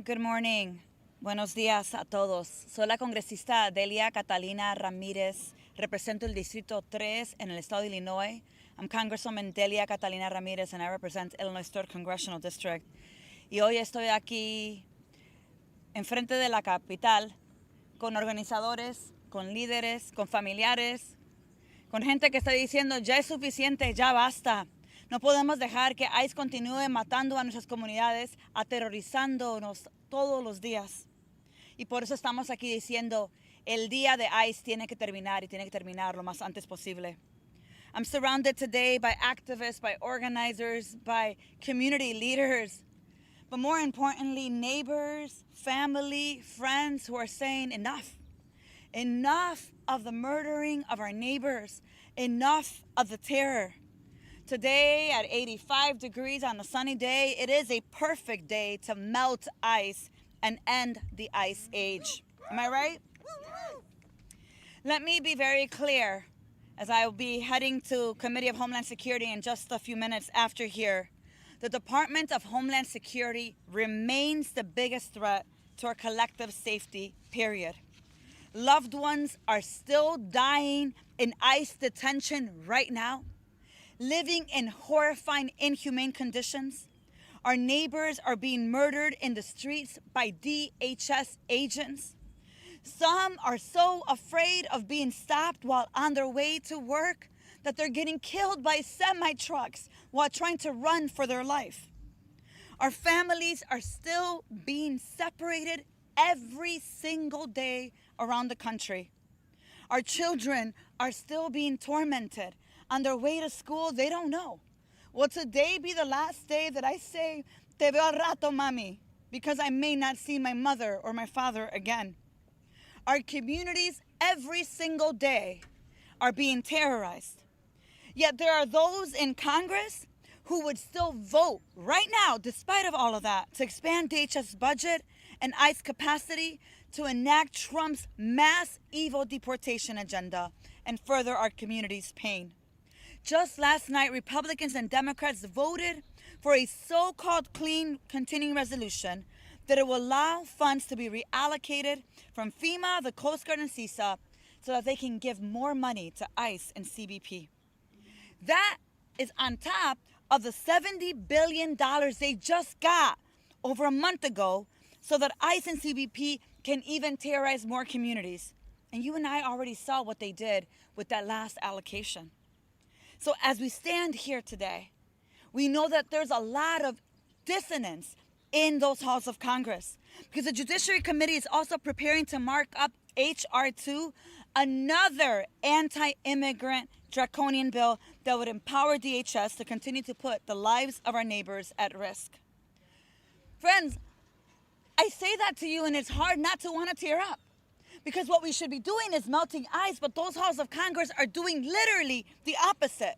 Good morning. Buenos días a todos. Soy la congresista Delia Catalina Ramirez. Represento el Distrito 3 en el estado de Illinois. I'm Congresswoman Delia Catalina Ramirez and I represent Illinois 3rd Congressional District. Y hoy estoy aquí enfrente de la capital con organizadores, con líderes, con familiares, con gente que está diciendo ya es suficiente, ya basta. No podemos dejar que ICE continúe matando a nuestras comunidades, aterrorizándonos todos los días. Y por eso estamos aquí diciendo, el día de ICE tiene que terminar y tiene que terminar lo más antes posible. I'm surrounded today by activists, by organizers, by community leaders, but more importantly, neighbors, family, friends who are saying enough. Enough of the murdering of our neighbors. Enough of the terror. Today at 85 degrees on a sunny day, it is a perfect day to melt ice and end the ice age. Am I right? Let me be very clear as I will be heading to Committee of Homeland Security in just a few minutes after here. The Department of Homeland Security remains the biggest threat to our collective safety, period. Loved ones are still dying in ICE detention right now, living in horrifying, inhumane conditions. Our neighbors are being murdered in the streets by DHS agents. Some are so afraid of being stopped while on their way to work that they're getting killed by semi-trucks while trying to run for their life. Our families are still being separated every single day around the country. Our children are still being tormented. On their way to school, they don't know. Will today be the last day that I say, te veo al rato, mami, because I may not see my mother or my father again? Our communities every single day are being terrorized. Yet there are those in Congress who would still vote right now, despite of all of that, to expand DHS budget and ICE capacity to enact Trump's mass evil deportation agenda and further our communities' pain. Just last night, Republicans and Democrats voted for a so-called clean continuing resolution that it will allow funds to be reallocated from FEMA, the Coast Guard, and CISA so that they can give more money to ICE and CBP. That is on top of the $70 billion they just got over a month ago so that ICE and CBP can even terrorize more communities. And you and I already saw what they did with that last allocation. So as we stand here today, we know that there's a lot of dissonance in those halls of Congress because the Judiciary Committee is also preparing to mark up H.R. 2, another anti-immigrant draconian bill that would empower DHS to continue to put the lives of our neighbors at risk. Friends, I say that to you and it's hard not to want to tear up because what we should be doing is melting ice, but those halls of Congress are doing literally the opposite.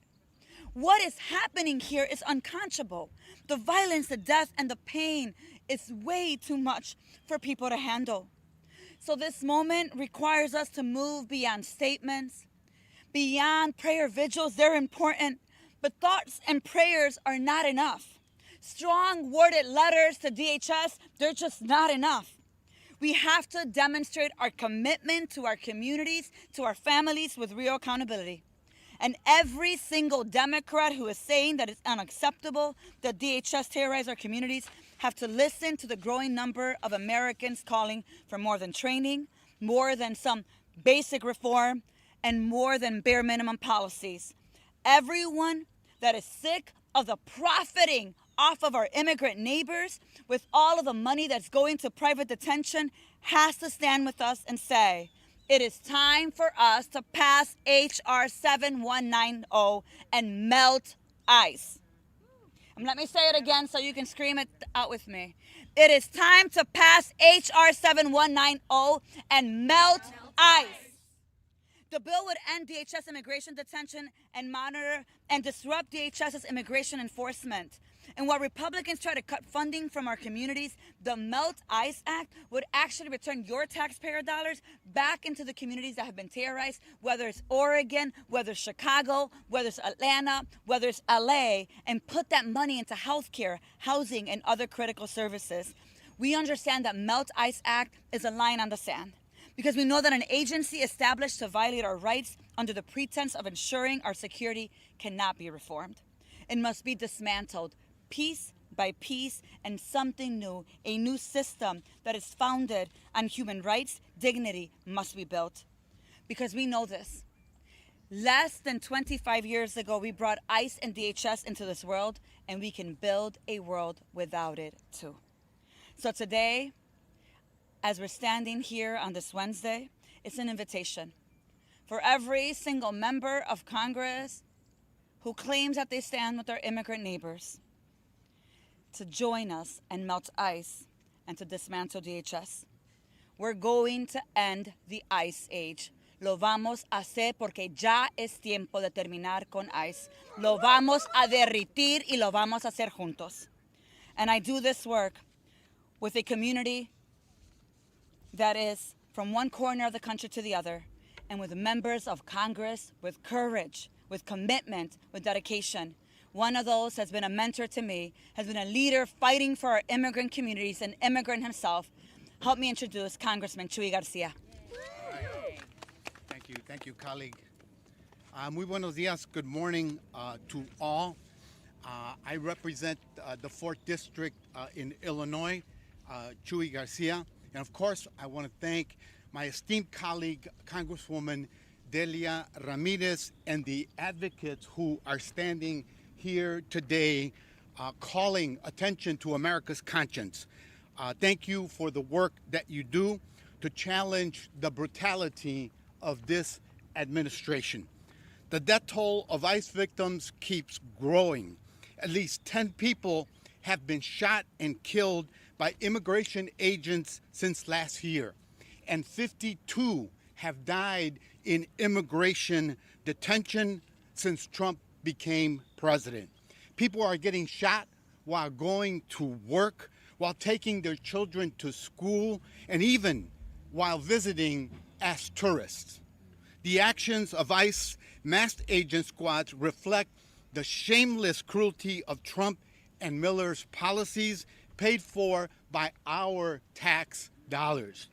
What is happening here is unconscionable. The violence, the death, and the pain is way too much for people to handle. So this moment requires us to move beyond statements, beyond prayer vigils. They're important, but thoughts and prayers are not enough. Strong worded letters to DHS, they're just not enough. We have to demonstrate our commitment to our communities, to our families with real accountability. And every single Democrat who is saying that it's unacceptable that DHS terrorize our communities have to listen to the growing number of Americans calling for more than training, more than some basic reform, and more than bare minimum policies. Everyone that is sick of the profiting off of our immigrant neighbors with all of the money that's going to private detention has to stand with us and say, it is time for us to pass H.R. 7190 and melt ICE. And let me say it again so you can scream it out with me. It is time to pass H.R. 7190 and melt ICE. The bill would end DHS immigration detention and monitor and disrupt DHS's immigration enforcement. And while Republicans try to cut funding from our communities, the Melt ICE Act would actually return your taxpayer dollars back into the communities that have been terrorized, whether it's Oregon, whether it's Chicago, whether it's Atlanta, whether it's LA, and put that money into healthcare, housing, and other critical services. We understand that Melt Ice Act is a line on the sand because we know that an agency established to violate our rights under the pretense of ensuring our security cannot be reformed. It must be dismantled piece by piece, and something new, a new system that is founded on human rights, dignity must be built. Because we know this. Less than 25 years ago, we brought ICE and DHS into this world, and we can build a world without it too. So today, as we're standing here on this Wednesday, it's an invitation for every single member of Congress who claims that they stand with our immigrant neighbors to join us and melt ICE and to dismantle DHS. We're going to end the ICE age. Lo vamos a hacer porque ya es tiempo de terminar con ICE. Lo vamos a derretir y lo vamos a hacer juntos. And I do this work with a community that is from one corner of the country to the other, and with members of Congress with courage, with commitment, with dedication. One of those has been a mentor to me, has been a leader fighting for our immigrant communities, an immigrant himself. Help me introduce Congressman Chuy Garcia. Thank you, colleague. Muy buenos días, good morning to all. I represent the 4th District in Illinois, Chuy Garcia. And of course, I want to thank my esteemed colleague, Congresswoman Delia Ramirez, and the advocates who are standing here today calling attention to America's conscience. Thank you for the work that you do to challenge the brutality of this administration. The death toll of ICE victims keeps growing. At least 10 people have been shot and killed by immigration agents since last year, and 52 have died in immigration detention since Trump became president. People are getting shot while going to work, while taking their children to school, and even while visiting as tourists. The actions of ICE masked agent squads reflect the shameless cruelty of Trump and Miller's policies paid for by our tax dollars.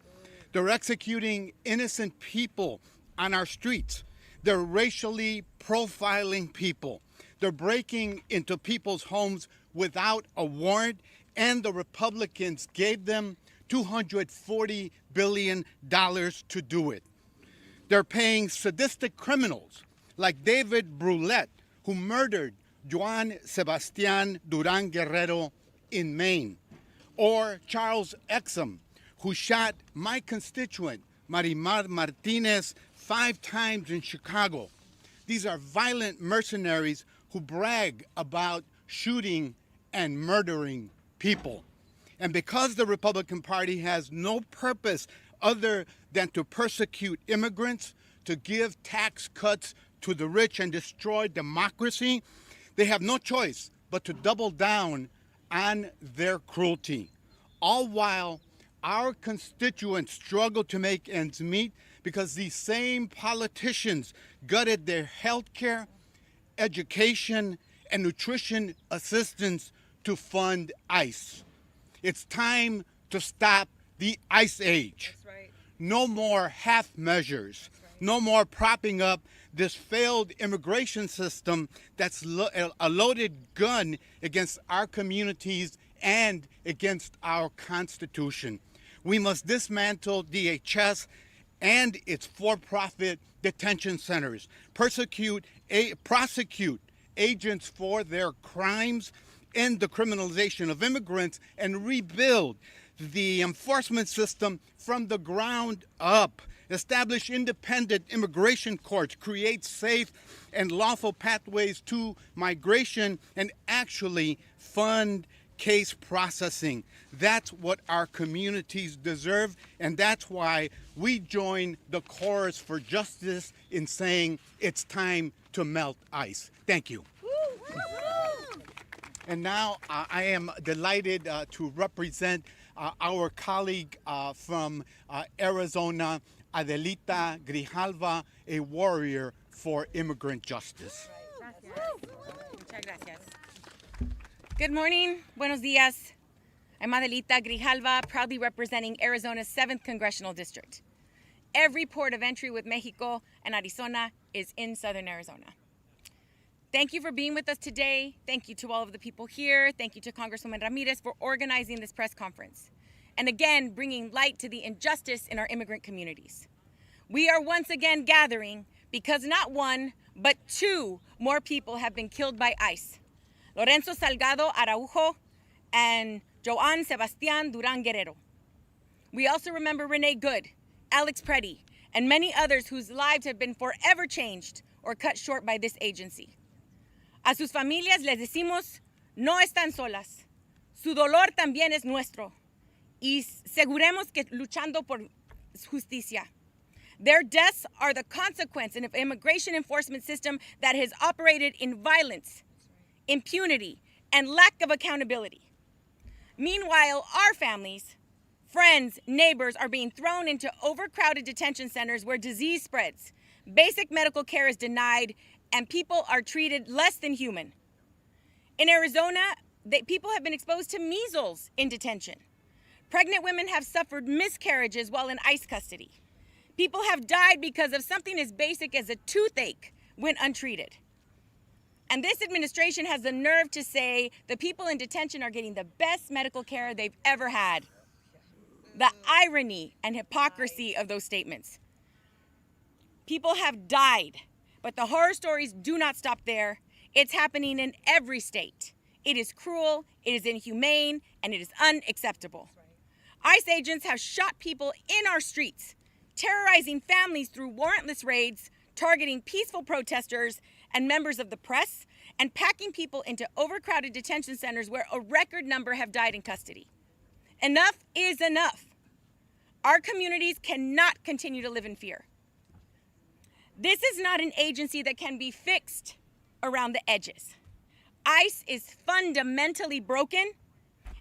They're executing innocent people on our streets. They're racially profiling people. They're breaking into people's homes without a warrant, and the Republicans gave them $240 billion to do it. They're paying sadistic criminals like David Brulette, who murdered Juan Sebastian Duran Guerrero in Maine, or Charles Exum, who shot my constituent, Marimar Martinez, 5 times in Chicago. These are violent mercenaries who brag about shooting and murdering people. And because the Republican Party has no purpose other than to persecute immigrants, to give tax cuts to the rich and destroy democracy, they have no choice but to double down on their cruelty. All while our constituents struggle to make ends meet because these same politicians gutted their health care, education, and nutrition assistance to fund ICE. It's time to stop the ICE age. That's right. No more half measures. That's right. No more propping up this failed immigration system that's a loaded gun against our communities and against our Constitution. We must dismantle DHS and its for-profit detention centers, prosecute agents for their crimes, end the criminalization of immigrants, and rebuild the enforcement system from the ground up. Establish independent immigration courts, create safe and lawful pathways to migration, and actually fund case processing. That's what our communities deserve, and that's why we join the chorus for justice in saying it's time to melt ICE. Thank you. And now I am delighted to represent our colleague from Arizona, Adelita Grijalva, a warrior for immigrant justice. Muchas gracias. Good morning, buenos días. I'm Adelita Grijalva, proudly representing Arizona's 7th Congressional District. Every port of entry with Mexico and Arizona is in Southern Arizona. Thank you for being with us today. Thank you to all of the people here. Thank you to Congresswoman Ramirez for organizing this press conference. And again, bringing light to the injustice in our immigrant communities. We are once again gathering because not one, but 2 more people have been killed by ICE. Lorenzo Salgado Araujo and Joan Sebastian Duran Guerrero. We also remember Renee Good, Alex Preddy, and many others whose lives have been forever changed or cut short by this agency. A sus familias les decimos, no están solas. Su dolor también es nuestro. Y seguremos que luchando por justicia. Their deaths are the consequence of an immigration enforcement system that has operated in violence, impunity, and lack of accountability. Meanwhile, our families, friends, neighbors are being thrown into overcrowded detention centers where disease spreads, basic medical care is denied, and people are treated less than human. In Arizona, people have been exposed to measles in detention. Pregnant women have suffered miscarriages while in ICE custody. People have died because of something as basic as a toothache when untreated. And this administration has the nerve to say the people in detention are getting the best medical care they've ever had. The irony and hypocrisy of those statements. People have died, but the horror stories do not stop there. It's happening in every state. It is cruel, it is inhumane, and it is unacceptable. ICE agents have shot people in our streets, terrorizing families through warrantless raids, targeting peaceful protesters and members of the press, and packing people into overcrowded detention centers where a record number have died in custody. Enough is enough. Our communities cannot continue to live in fear. This is not an agency that can be fixed around the edges. ICE is fundamentally broken,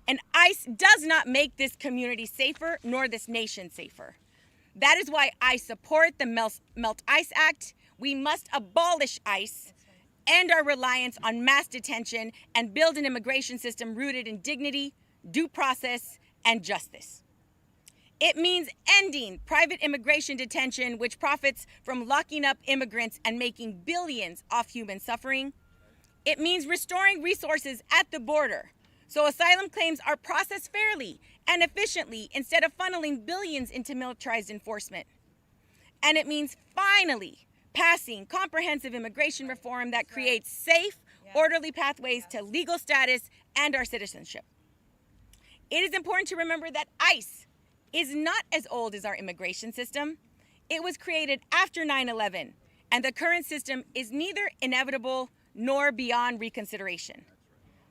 and ICE does not make this community safer nor this nation safer. That is why I support the Melt ICE Act. We must abolish ICE, end our reliance on mass detention, and build an immigration system rooted in dignity, due process, and justice. It means ending private immigration detention, which profits from locking up immigrants and making billions off human suffering. It means restoring resources at the border so asylum claims are processed fairly and efficiently instead of funneling billions into militarized enforcement. And it means finally passing comprehensive immigration reform that creates safe, orderly pathways to legal status and our citizenship. It is important to remember that ICE is not as old as our immigration system. It was created after 9/11, and the current system is neither inevitable nor beyond reconsideration.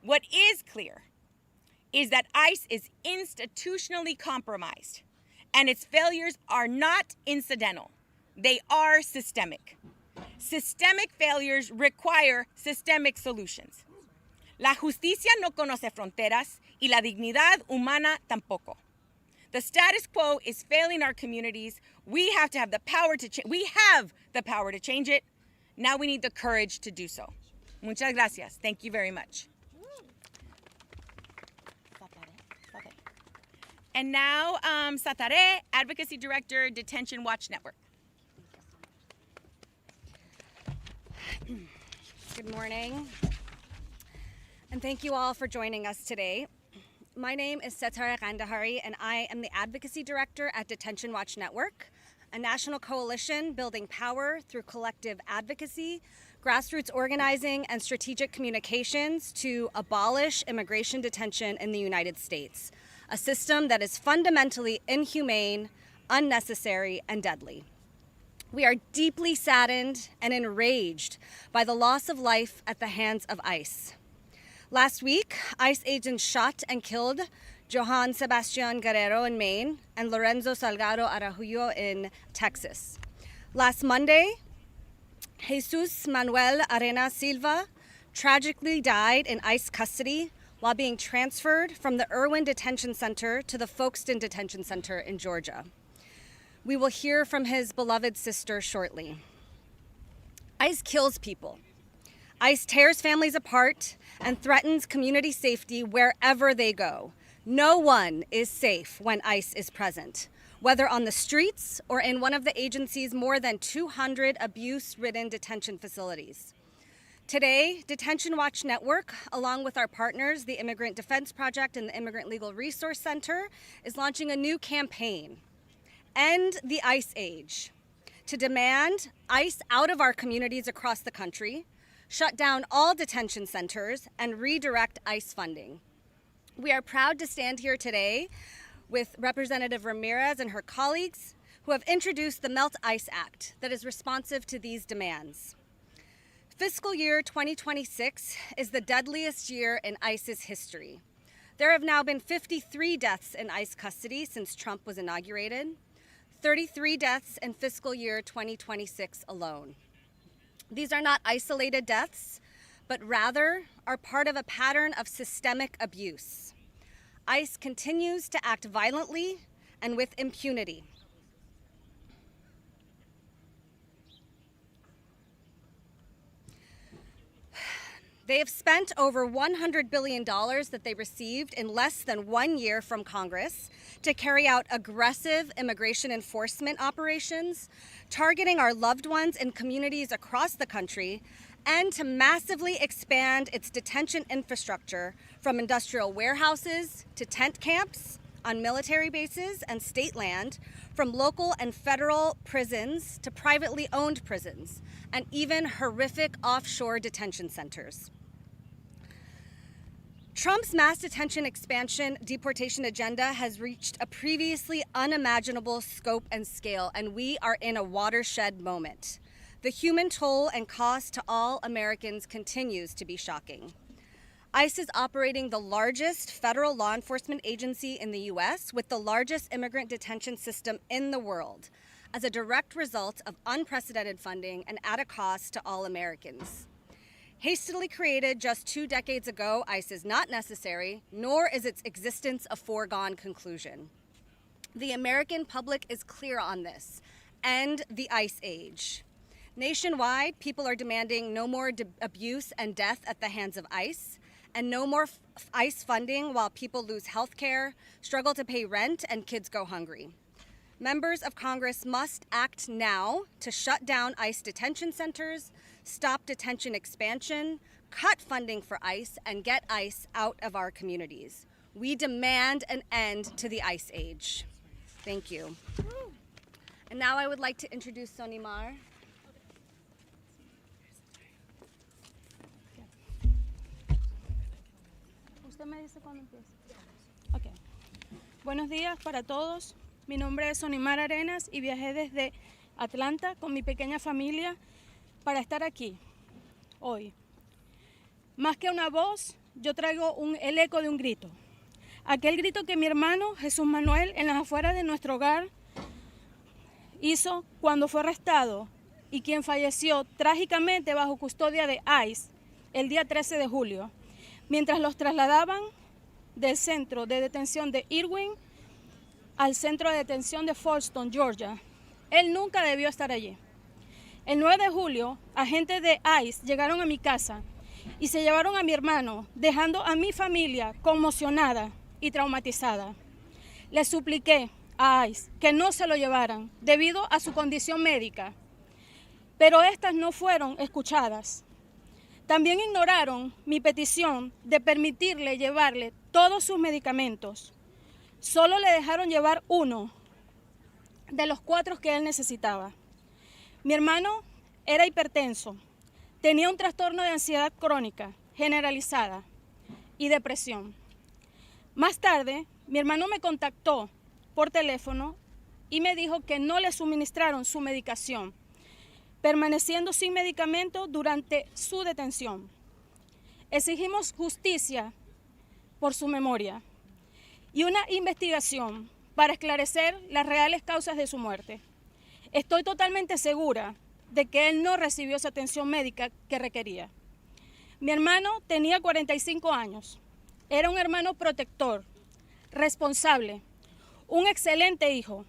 What is clear is that ICE is institutionally compromised, and its failures are not incidental. They are systemic. Systemic failures require systemic solutions. La justicia no conoce fronteras y la dignidad humana tampoco. The status quo is failing our communities. We have to have the power to we have the power to change it. Now we need the courage to do so. Muchas gracias. Thank you very much. And now, Satare, Advocacy Director, Detention Watch Network. Good morning, and thank you all for joining us today. My name is Satare Kandahari, and I am the Advocacy Director at Detention Watch Network, a national coalition building power through collective advocacy, grassroots organizing, and strategic communications to abolish immigration detention in the United States, a system that is fundamentally inhumane, unnecessary, and deadly. We are deeply saddened and enraged by the loss of life at the hands of ICE. Last week, ICE agents shot and killed Johan Sebastian Guerrero in Maine and Lorenzo Salgado Araujo in Texas. Last Monday, Jesus Manuel Arena Silva tragically died in ICE custody while being transferred from the Irwin Detention Center to the Folkestone Detention Center in Georgia. We will hear from his beloved sister shortly. ICE kills people. ICE tears families apart and threatens community safety wherever they go, No one is safe when ICE is present, whether on the streets or in one of the agency's more than 200 abuse-ridden detention facilities. Today, Detention Watch Network, along with our partners, the Immigrant Defense Project and the Immigrant Legal Resource Center, is launching a new campaign, End the ICE Age, to demand ICE out of our communities across the country, shut down all detention centers, and redirect ICE funding. We are proud to stand here today with Representative Ramirez and her colleagues who have introduced the Melt ICE Act that is responsive to these demands. Fiscal year 2026 is the deadliest year in ICE's history. There have now been 53 deaths in ICE custody since Trump was inaugurated, 33 deaths in fiscal year 2026 alone. These are not isolated deaths, but rather are part of a pattern of systemic abuse. ICE continues to act violently and with impunity. They have spent over $100 billion that they received in less than 1 year from Congress to carry out aggressive immigration enforcement operations, targeting our loved ones in communities across the country, and to massively expand its detention infrastructure from industrial warehouses to tent camps on military bases and state land, from local and federal prisons to privately owned prisons, and even horrific offshore detention centers. Trump's mass detention expansion deportation agenda has reached a previously unimaginable scope and scale, and we are in a watershed moment. The human toll and cost to all Americans continues to be shocking. ICE is operating the largest federal law enforcement agency in the U.S. with the largest immigrant detention system in the world as a direct result of unprecedented funding and at a cost to all Americans. Hastily created just 2 decades ago, ICE is not necessary, nor is its existence a foregone conclusion. The American public is clear on this. End the ICE age. Nationwide, people are demanding no more abuse and death at the hands of ICE, and no more ICE funding while people lose health care, struggle to pay rent, and kids go hungry. Members of Congress must act now to shut down ICE detention centers, stop detention expansion, cut funding for ICE, and get ICE out of our communities. We demand an end to the ICE age. Thank you. And now I would like to introduce Sonimar. Usted me dice cuándo empieza. Okay. Buenos días para todos. Mi nombre es Sonimar Arenas y viajé desde Atlanta con mi pequeña familia para estar aquí hoy. Más que una voz, yo traigo el eco de un grito. Aquel grito que mi hermano Jesús Manuel en las afueras de nuestro hogar hizo cuando fue arrestado y quien falleció trágicamente bajo custodia de ICE el día 13 de julio. Mientras los trasladaban del centro de detención de Irwin al centro de detención de Folston, Georgia. Él nunca debió estar allí. El 9 de julio, agentes de ICE llegaron a mi casa y se llevaron a mi hermano, dejando a mi familia conmocionada y traumatizada. Les supliqué a ICE que no se lo llevaran debido a su condición médica, pero estas no fueron escuchadas. También ignoraron mi petición de permitirle llevarle todos sus medicamentos. Solo le dejaron llevar uno de los 4 que él necesitaba. Mi hermano era hipertenso, tenía un trastorno de ansiedad crónica, generalizada y depresión. Más tarde, mi hermano me contactó por teléfono y me dijo que no le suministraron su medicación, permaneciendo sin medicamento durante su detención. Exigimos justicia por su memoria y una investigación para esclarecer las reales causas de su muerte. Estoy totalmente segura de que él no recibió esa atención médica que requería. Mi hermano tenía 45 años. Era un hermano protector, responsable, un excelente hijo,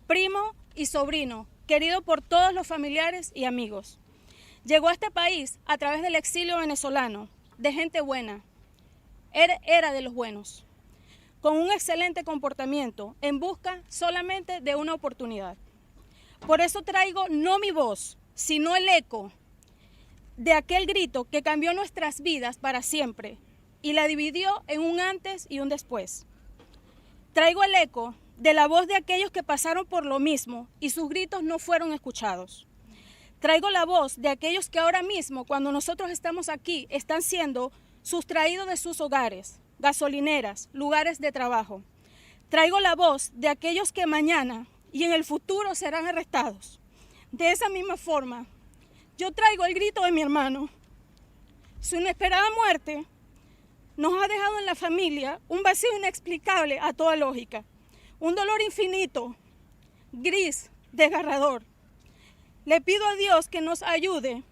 primo y sobrino, querido por todos los familiares y amigos. Llegó a este país a través del exilio venezolano, de gente buena. Era de los buenos. con un excelente comportamiento en busca solamente de una oportunidad. Por eso traigo no mi voz, sino el eco de aquel grito que cambió nuestras vidas para siempre y la dividió en un antes y un después. Traigo el eco de la voz de aquellos que pasaron por lo mismo y sus gritos no fueron escuchados. Traigo la voz de aquellos que ahora mismo, cuando nosotros estamos aquí, están siendo sustraídos de sus hogares, gasolineras, lugares de trabajo. Traigo la voz de aquellos que mañana y en el futuro serán arrestados. De esa misma forma, yo traigo el grito de mi hermano. Su inesperada muerte nos ha dejado en la familia un vacío inexplicable a toda lógica, un dolor infinito, gris, desgarrador. Le pido a Dios que nos ayude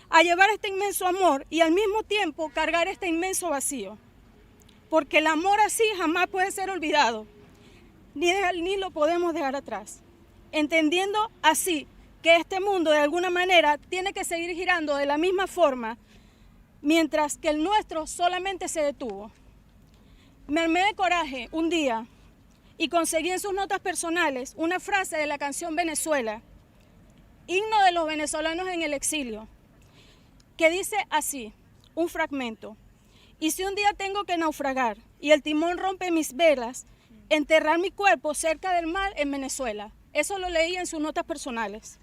a llevar este inmenso amor y al mismo tiempo cargar este inmenso vacío, porque el amor así jamás puede ser olvidado, ni lo podemos dejar atrás, entendiendo así que este mundo de alguna manera tiene que seguir girando de la misma forma, mientras que el nuestro solamente se detuvo. Me armé de coraje un día y conseguí en sus notas personales una frase de la canción Venezuela, himno de los venezolanos en el exilio, que dice así, un fragmento: y si un día tengo que naufragar y el timón rompe mis velas, enterrar mi cuerpo cerca del mar en Venezuela. Eso lo leí en sus notas personales.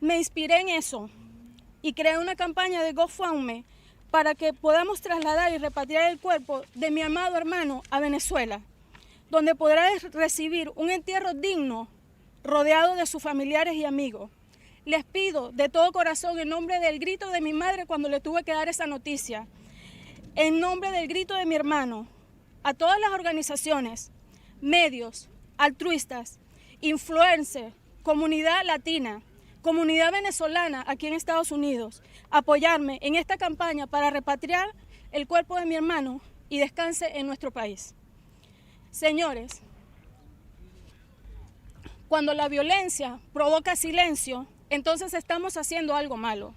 Me inspiré en eso y creé una campaña de GoFundMe para que podamos trasladar y repatriar el cuerpo de mi amado hermano a Venezuela, donde podrá recibir un entierro digno, rodeado de sus familiares y amigos. Les pido de todo corazón, en nombre del grito de mi madre cuando le tuve que dar esa noticia, en nombre del grito de mi hermano, a todas las organizaciones, medios, altruistas, influencers, comunidad latina, comunidad venezolana aquí en Estados Unidos, apoyarme en esta campaña para repatriar el cuerpo de mi hermano y descanse en nuestro país. Señores, cuando la violencia provoca silencio, entonces estamos haciendo algo malo.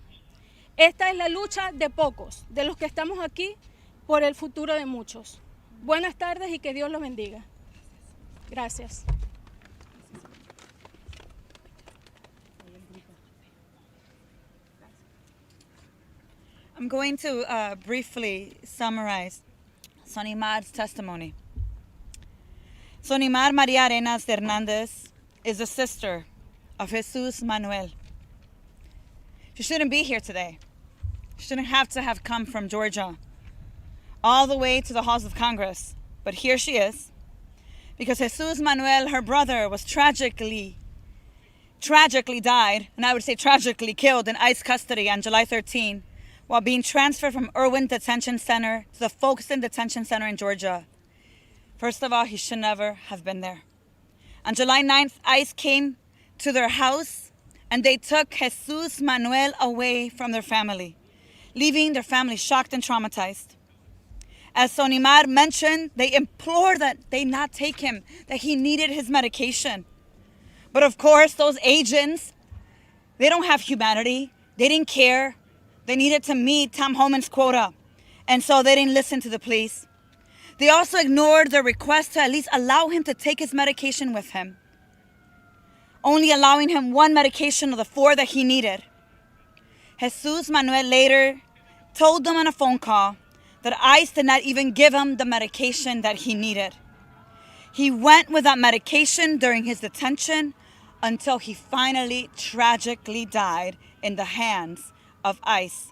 Esta es la lucha de pocos, de los que estamos aquí, por el futuro de muchos. Buenas tardes y que Dios los bendiga. Gracias. I'm going to briefly summarize Sonimar's testimony. Sonimar Maria Arenas de Hernandez is the sister of Jesus Manuel. She shouldn't be here today. She shouldn't have to have come from Georgia all the way to the halls of Congress. But here she is, because Jesus Manuel, her brother, was tragically died, and I would say tragically killed in ICE custody on July 13, while being transferred from Irwin Detention Center to the Folkestone Detention Center in Georgia. First of all, he should never have been there. On July 9th, ICE came to their house and they took Jesus Manuel away from their family, leaving their family shocked and traumatized. As Sonimar mentioned, they implored that they not take him, that he needed his medication. But of course, those agents, they don't have humanity. They didn't care. They needed to meet Tom Homan's quota, and so they didn't listen to the police. They also ignored their request to at least allow him to take his medication with him, only allowing him one medication of the 4 that he needed. Jesus Manuel later told them on a phone call that ICE did not even give him the medication that he needed. He went without medication during his detention until he finally tragically died in the hands of ICE.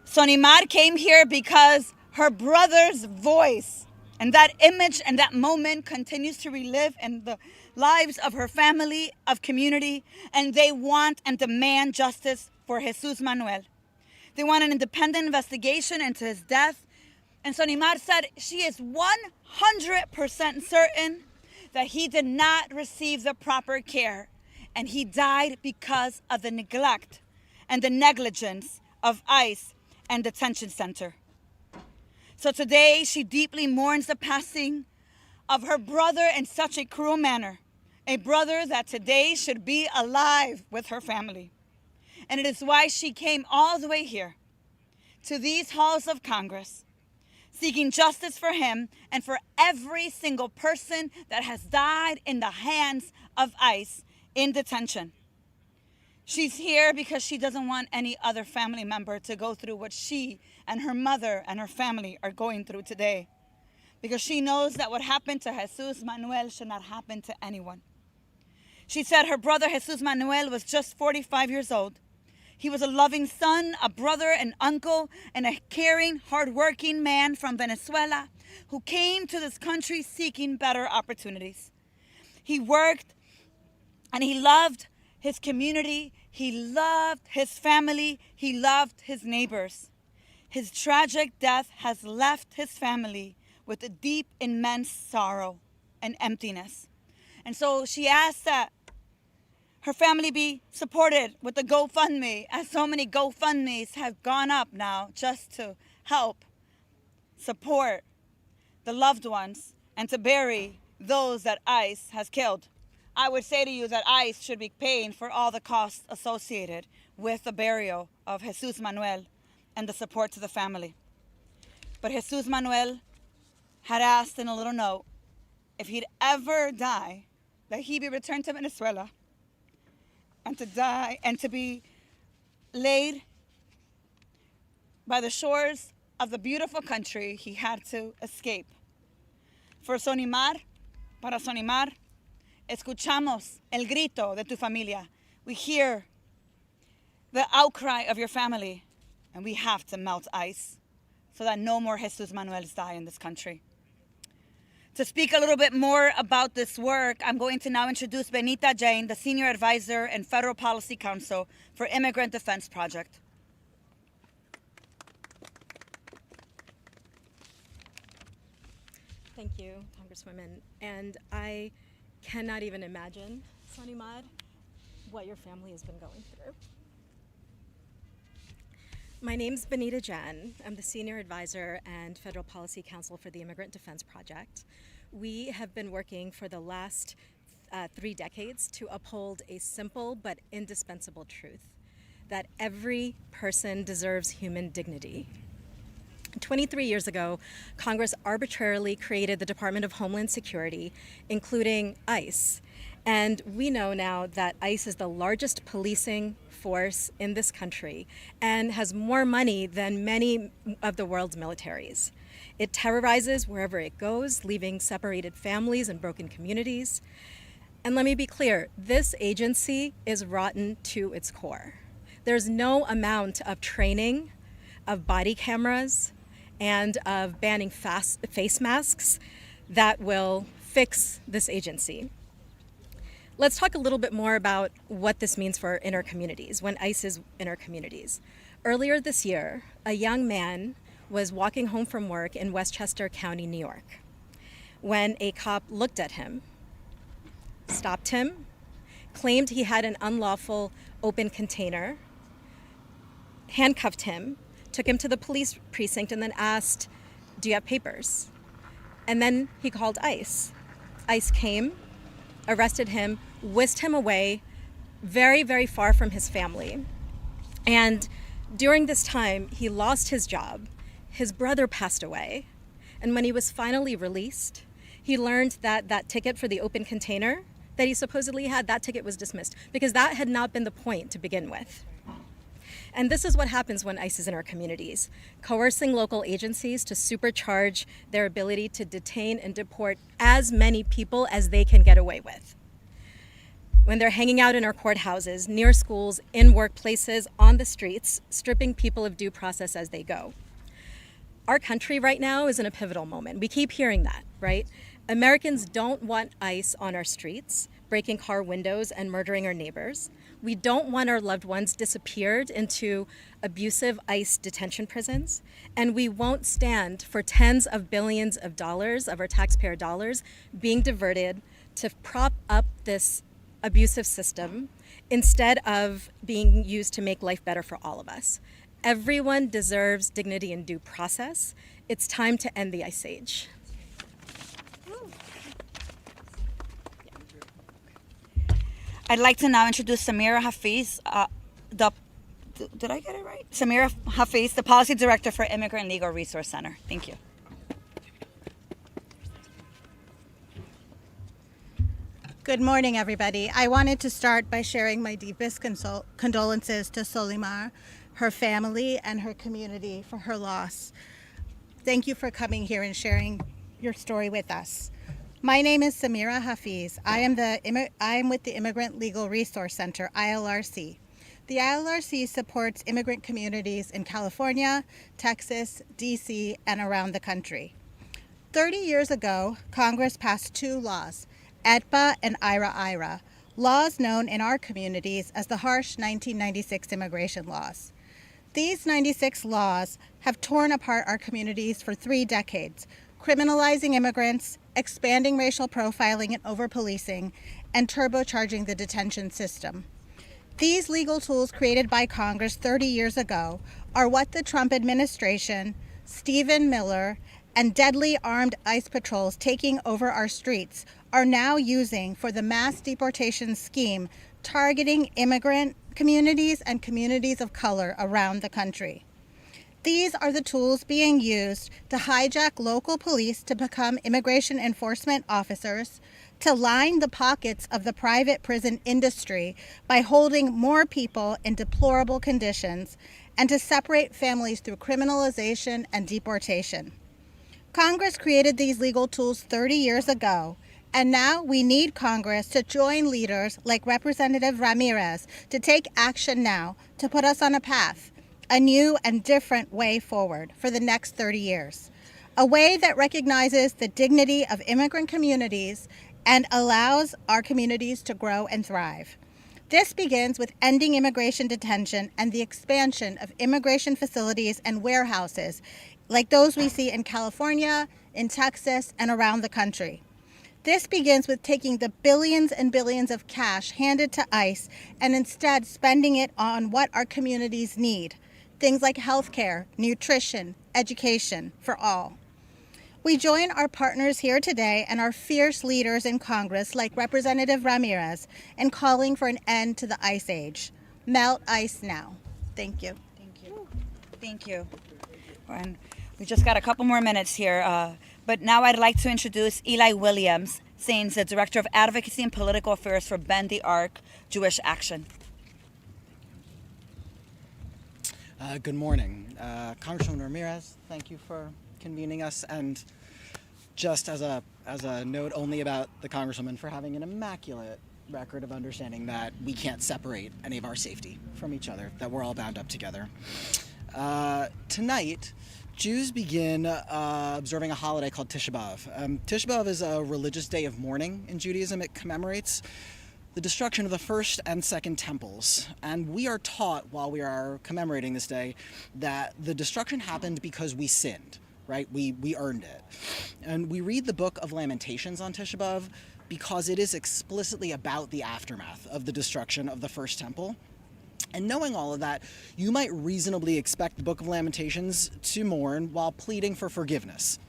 Sonimar came here because her brother's voice and that image and that moment continues to relive in the lives of her family, of community, and they want and demand justice for Jesus Manuel. They want an independent investigation into his death. And Sonimar said she is 100% certain that he did not receive the proper care, and he died because of the neglect and the negligence of ICE and detention center. So today she deeply mourns the passing of her brother in such a cruel manner, a brother that today should be alive with her family. And it is why she came all the way here to these halls of Congress seeking justice for him and for every single person that has died in the hands of ICE in detention. She's here because she doesn't want any other family member to go through what she and her mother and her family are going through today. Because she knows that what happened to Jesus Manuel should not happen to anyone. She said her brother Jesus Manuel was just 45 years old. He was a loving son, a brother, an uncle, and a caring, hardworking man from Venezuela who came to this country seeking better opportunities. He worked and he loved his community, he loved his family, he loved his neighbors. His tragic death has left his family with a deep, immense sorrow and emptiness. And so she asked that her family be supported with the GoFundMe, as so many GoFundMes have gone up now just to help support the loved ones and to bury those that ICE has killed. I would say to you that ICE should be paying for all the costs associated with the burial of Jesus Manuel and the support to the family. But Jesus Manuel had asked in a little note if he'd ever die, that he be returned to Venezuela and to die and to be laid by the shores of the beautiful country he had to escape. For Sonimar, para Sonimar, escuchamos el grito de tu familia. We hear the outcry of your family, and we have to melt ICE so that no more Jesus Manuels die in this country. To speak a little bit more about this work, I'm going to now introduce Benita Jane, the Senior Advisor and Federal Policy Counsel for Immigrant Defense Project. Thank you, Congresswoman. And I cannot even imagine, Sonimar, what your family has been going through. My name's Benita Jen. I'm the Senior Advisor and Federal Policy Counsel for the Immigrant Defense Project. We have been working for the last 3 decades to uphold a simple but indispensable truth, that every person deserves human dignity. 23 years ago, Congress arbitrarily created the Department of Homeland Security, including ICE. And we know now that ICE is the largest policing force in this country and has more money than many of the world's militaries. It terrorizes wherever it goes, leaving separated families and broken communities. And let me be clear, this agency is rotten to its core. There's no amount of training, of body cameras, and of banning face masks that will fix this agency. Let's talk a little bit more about what this means for inner communities, when ICE is inner communities. Earlier this year, a young man was walking home from work in Westchester County, New York, when a cop looked at him, stopped him, claimed he had an unlawful open container, handcuffed him, took him to the police precinct, and then asked, "Do you have papers?" And then he called ICE. ICE came, arrested him, whisked him away very, very far from his family. And during this time, he lost his job. His brother passed away. And when he was finally released, he learned that that ticket for the open container that he supposedly had, that ticket was dismissed because that had not been the point to begin with. And this is what happens when ICE is in our communities, coercing local agencies to supercharge their ability to detain and deport as many people as they can get away with. When they're hanging out in our courthouses, near schools, in workplaces, on the streets, stripping people of due process as they go. Our country right now is in a pivotal moment. We keep hearing that, right? Americans don't want ICE on our streets, breaking car windows and murdering our neighbors. We don't want our loved ones disappeared into abusive ICE detention prisons. And we won't stand for tens of billions of dollars of our taxpayer dollars being diverted to prop up this abusive system instead of being used to make life better for all of us. Everyone deserves dignity and due process. It's time to end the ICE age. I'd like to now introduce Samira Hafiz, did I get it right? Samira Hafiz, the Policy Director for Immigrant Legal Resource Center. Thank you. Good morning, everybody. I wanted to start by sharing my deepest condolences to Solimar, her family, and her community for her loss. Thank you for coming here and sharing your story with us. My name is Samira Hafiz. I am with the Immigrant Legal Resource Center, ILRC. The ILRC supports immigrant communities in California, Texas, DC, and around the country. 30 years ago, Congress passed two laws, EDPA and IRA, laws known in our communities as the harsh 1996 immigration laws. These 96 laws have torn apart our communities for 3 decades, criminalizing immigrants, expanding racial profiling and over-policing, and turbocharging the detention system. These legal tools created by Congress 30 years ago are what the Trump administration, Stephen Miller, and deadly armed ICE patrols taking over our streets are now using for the mass deportation scheme targeting immigrant communities and communities of color around the country. These are the tools being used to hijack local police to become immigration enforcement officers, to line the pockets of the private prison industry by holding more people in deplorable conditions, and to separate families through criminalization and deportation. Congress created these legal tools 30 years ago, and now we need Congress to join leaders like Representative Ramirez to take action now to put us on a path, a new and different way forward for the next 30 years, a way that recognizes the dignity of immigrant communities and allows our communities to grow and thrive. This begins with ending immigration detention and the expansion of immigration facilities and warehouses like those we see in California, in Texas, and around the country. This begins with taking the billions and billions of cash handed to ICE and instead spending it on what our communities need, things like healthcare, nutrition, education for all. We join our partners here today and our fierce leaders in Congress like Representative Ramirez in calling for an end to the ICE age. Melt ICE now. Thank you. Thank you. Thank you. And we just got a couple more minutes here, but now I'd like to introduce Eli Williams, Saints, the Director of Advocacy and Political Affairs for Bend the Arc Jewish Action. Good morning. Congresswoman Ramirez, thank you for convening us, and just as a note only about the Congresswoman for having an immaculate record of understanding that we can't separate any of our safety from each other, that we're all bound up together. Tonight, Jews begin observing a holiday called Tisha B'Av. Tisha B'Av is a religious day of mourning in Judaism. It commemorates the destruction of the first and second temples. And we are taught while we are commemorating this day that the destruction happened because we sinned, right? We earned it. And we read the book of Lamentations on Tisha B'Av because it is explicitly about the aftermath of the destruction of the first temple. And knowing all of that, you might reasonably expect the Book of Lamentations to mourn while pleading for forgiveness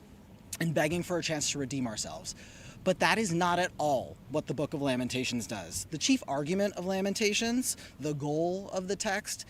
and begging for a chance to redeem ourselves. But that is not at all what the Book of Lamentations does. The chief argument of Lamentations, the goal of the text,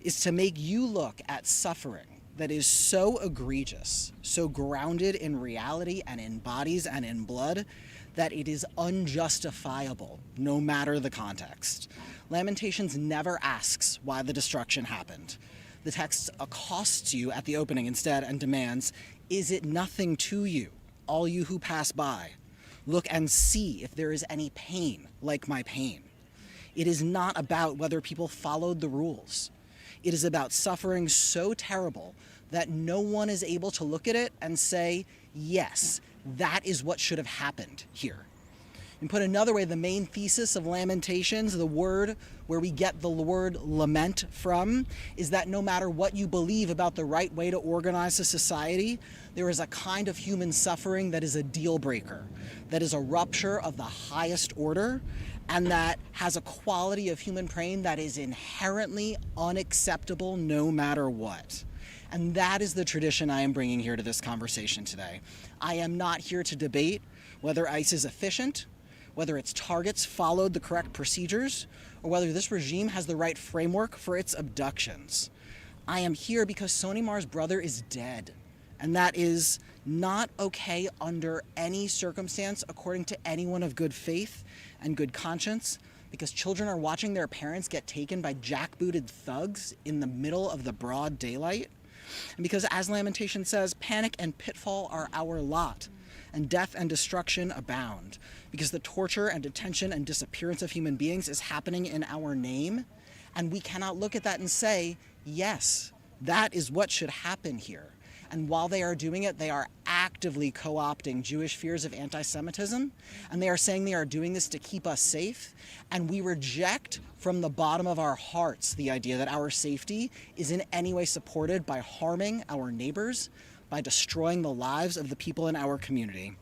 is to make you look at suffering that is so egregious, so grounded in reality and in bodies and in blood, that it is unjustifiable, no matter the context. Lamentations never asks why the destruction happened. The text accosts you at the opening instead and demands, "Is it nothing to you, all you who pass by? Look and see if there is any pain like my pain." It is not about whether people followed the rules. It is about suffering so terrible that no one is able to look at it and say, yes, that is what should have happened here. And put another way, the main thesis of Lamentations, the word where we get the word lament from, is that no matter what you believe about the right way to organize a society, there is a kind of human suffering that is a deal breaker, that is a rupture of the highest order, and that has a quality of human pain that is inherently unacceptable no matter what. And that is the tradition I am bringing here to this conversation today. I am not here to debate whether ICE is efficient, whether its targets followed the correct procedures, or whether this regime has the right framework for its abductions. I am here because Sonimar's brother is dead, And that is not okay under any circumstance, according to anyone of good faith and good conscience, because children are watching their parents get taken by jackbooted thugs in the middle of the broad daylight. And because, as Lamentation says, panic and pitfall are our lot, and death and destruction abound, because the torture and detention and disappearance of human beings is happening in our name, and we cannot look at that and say, yes, that is what should happen here. And while they are doing it, they are actively co-opting Jewish fears of anti-Semitism, and they are saying they are doing this to keep us safe, and we reject from the bottom of our hearts the idea that our safety is in any way supported by harming our neighbors, by destroying the lives of the people in our community.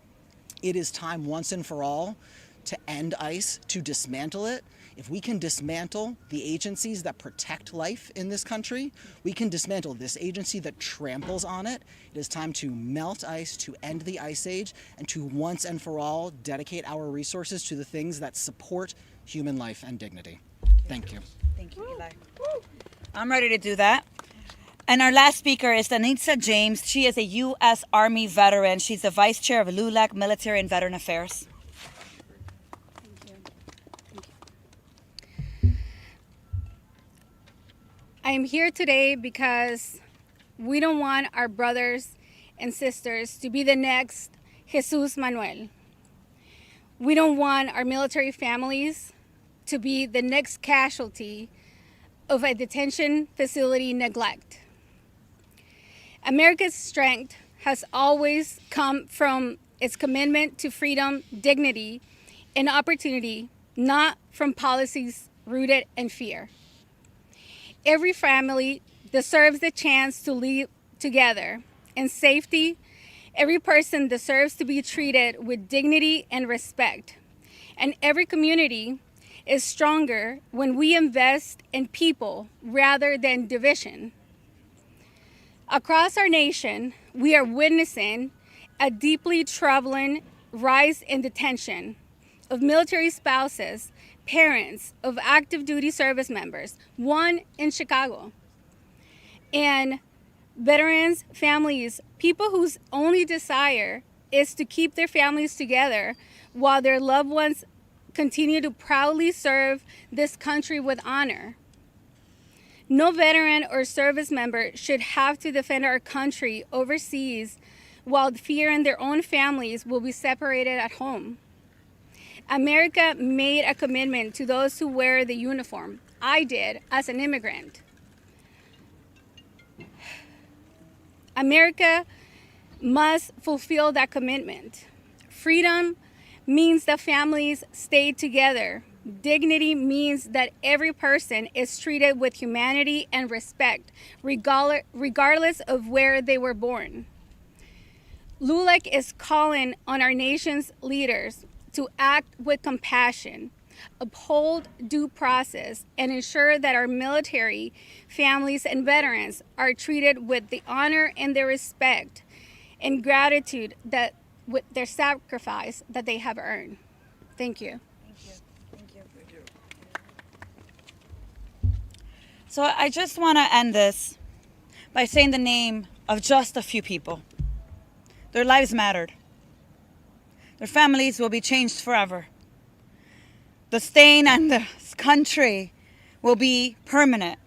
It is time once and for all to end ICE, to dismantle it. If we can dismantle the agencies that protect life in this country, we can dismantle this agency that tramples on it. It is time to melt ICE, to end the ICE age, and to once and for all dedicate our resources to the things that support human life and dignity. Thank you. Thank you, Eli. I'm ready to do that. And our last speaker is Danitza James. She is a U.S. Army veteran. She's the vice chair of LULAC, Military and Veteran Affairs. I am here today because we don't want our brothers and sisters to be the next Jesus Manuel. We don't want our military families to be the next casualty of a detention facility neglect. America's strength has always come from its commitment to freedom, dignity, and opportunity, not from policies rooted in fear. Every family deserves the chance to live together in safety. Every person deserves to be treated with dignity and respect. And every community is stronger when we invest in people rather than division. Across our nation, we are witnessing a deeply troubling rise in detention of military spouses, parents of active duty service members, one in Chicago, and veterans, families, people whose only desire is to keep their families together while their loved ones continue to proudly serve this country with honor. No veteran or service member should have to defend our country overseas while fearing their own families will be separated at home. America made a commitment to those who wear the uniform. I did as an immigrant. America must fulfill that commitment. Freedom means that families stay together. Dignity means that every person is treated with humanity and respect, regardless of where they were born. LULAC is calling on our nation's leaders to act with compassion, uphold due process, and ensure that our military, families, and veterans are treated with the honor and the respect and gratitude that with their sacrifice that they have earned. Thank you. So I just want to end this by saying the name of just a few people. Their lives mattered. Their families will be changed forever. The stain on this country will be permanent.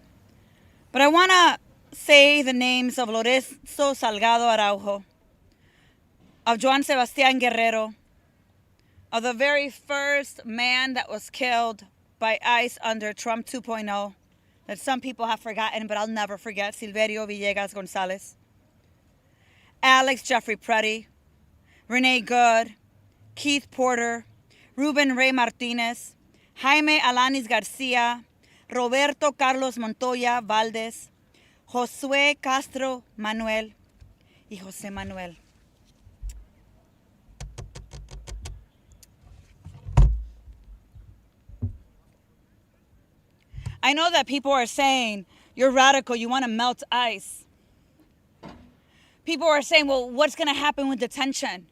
But I want to say the names of Lorenzo Salgado Araujo, of Juan Sebastián Guerrero, of the very first man that was killed by ICE under Trump 2.0, that some people have forgotten, but I'll never forget, Silverio Villegas Gonzalez, Alex Jeffrey Preddy, Renee Good, Keith Porter, Ruben Ray Martinez, Jaime Alanis Garcia, Roberto Carlos Montoya Valdez, Josué Castro Manuel, y José Manuel. I know that people are saying, you're radical, you want to melt ICE. People are saying, well, what's going to happen with detention?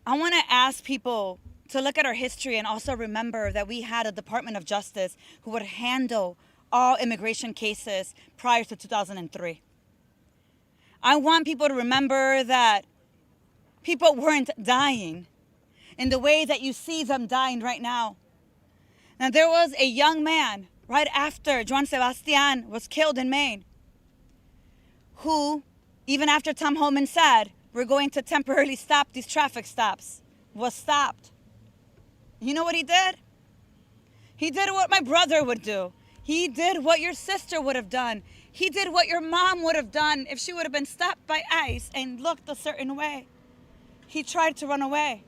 I want to ask people to look at our history and also remember that we had a Department of Justice who would handle all immigration cases prior to 2003. I want people to remember that people weren't dying in the way that you see them dying right now. Now, there was a young man right after Juan Sebastian was killed in Maine who, even after Tom Homan said, we're going to temporarily stop these traffic stops, was stopped. You know what he did? He did what my brother would do. He did what your sister would have done. He did what your mom would have done if she would have been stopped by ICE and looked a certain way. He tried to run away.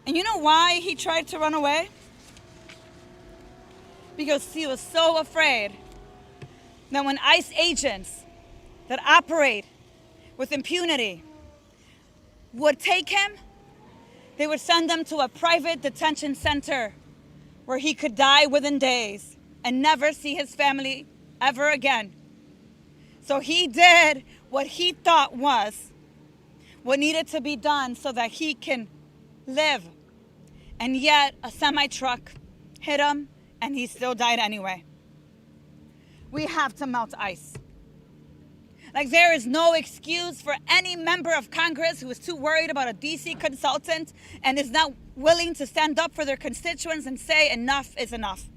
And you know why he tried to run away? Because he was so afraid that when ICE agents that operate with impunity would take him, they would send him to a private detention center where he could die within days and never see his family ever again. So he did what he thought was what needed to be done so that he can live. And yet a semi-truck hit him and he still died anyway. We have to melt ICE. Like, there is no excuse for any member of Congress who is too worried about a DC consultant and is not willing to stand up for their constituents and say enough is enough.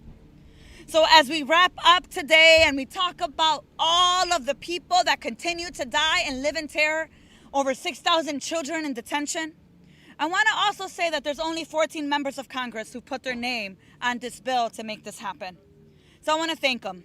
So as we wrap up today and we talk about all of the people that continue to die and live in terror, over 6,000 children in detention, I want to also say that there's only 14 members of Congress who put their name on this bill to make this happen. So I want to thank them.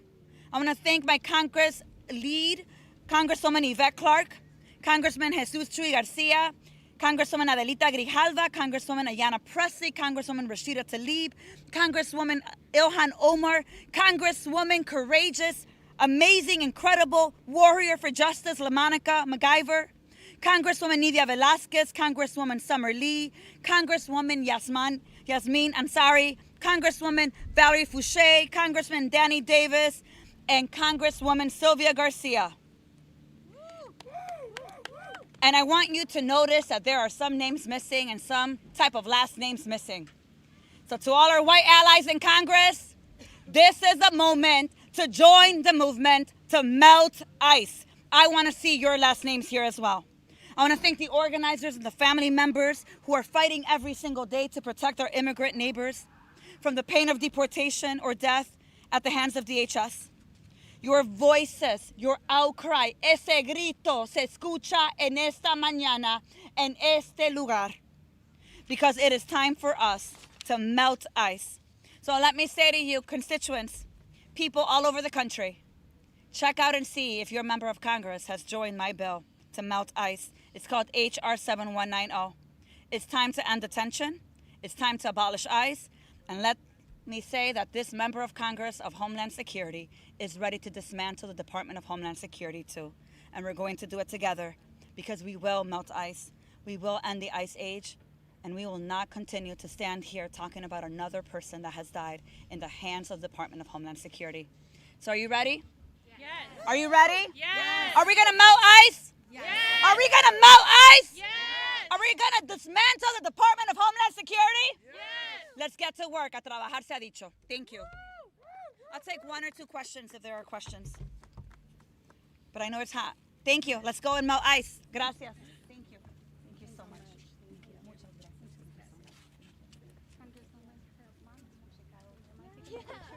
I want to thank my Congress lead, Congresswoman Yvette Clarke, Congressman Jesus Chuy Garcia, Congresswoman Adelita Grijalva, Congresswoman Ayanna Pressley, Congresswoman Rashida Tlaib, Congresswoman Ilhan Omar, Congresswoman courageous, amazing, incredible warrior for justice, LaMonica MacGyver, Congresswoman Nidia Velasquez, Congresswoman Summer Lee, Congresswoman Yasmin Ansari, Congresswoman Valerie Fouché, Congressman Danny Davis, and Congresswoman Sylvia Garcia. And I want you to notice that there are some names missing and some type of last names missing. So to all our white allies in Congress, this is the moment to join the movement to melt ICE. I want to see your last names here as well. I want to thank the organizers and the family members who are fighting every single day to protect our immigrant neighbors from the pain of deportation or death at the hands of DHS. Your voices, your outcry, ese grito se escucha en esta mañana, en este lugar. Because it is time for us to melt ICE. So let me say to you, constituents, people all over the country, check out and see if your member of Congress has joined my bill to melt ICE. It's called HR 7190. It's time to end detention. It's time to abolish ICE. And let me say that this member of Congress of Homeland Security is ready to dismantle the Department of Homeland Security too. And we're going to do it together because we will melt ICE. We will end the ICE age. And we will not continue to stand here talking about another person that has died in the hands of the Department of Homeland Security. So are you ready? Yes. Are you ready? Yes. Are we going to melt ICE? Yes. Are we going to melt ICE? Yes. Are we going to dismantle the Department of Homeland Security? Yes. Let's get to work. A trabajar se ha dicho. Thank you. I'll take one or two questions if there are questions. But I know it's hot. Thank you. Let's go and melt ICE. Gracias. Thank you. Thank you so much. Muchas gracias.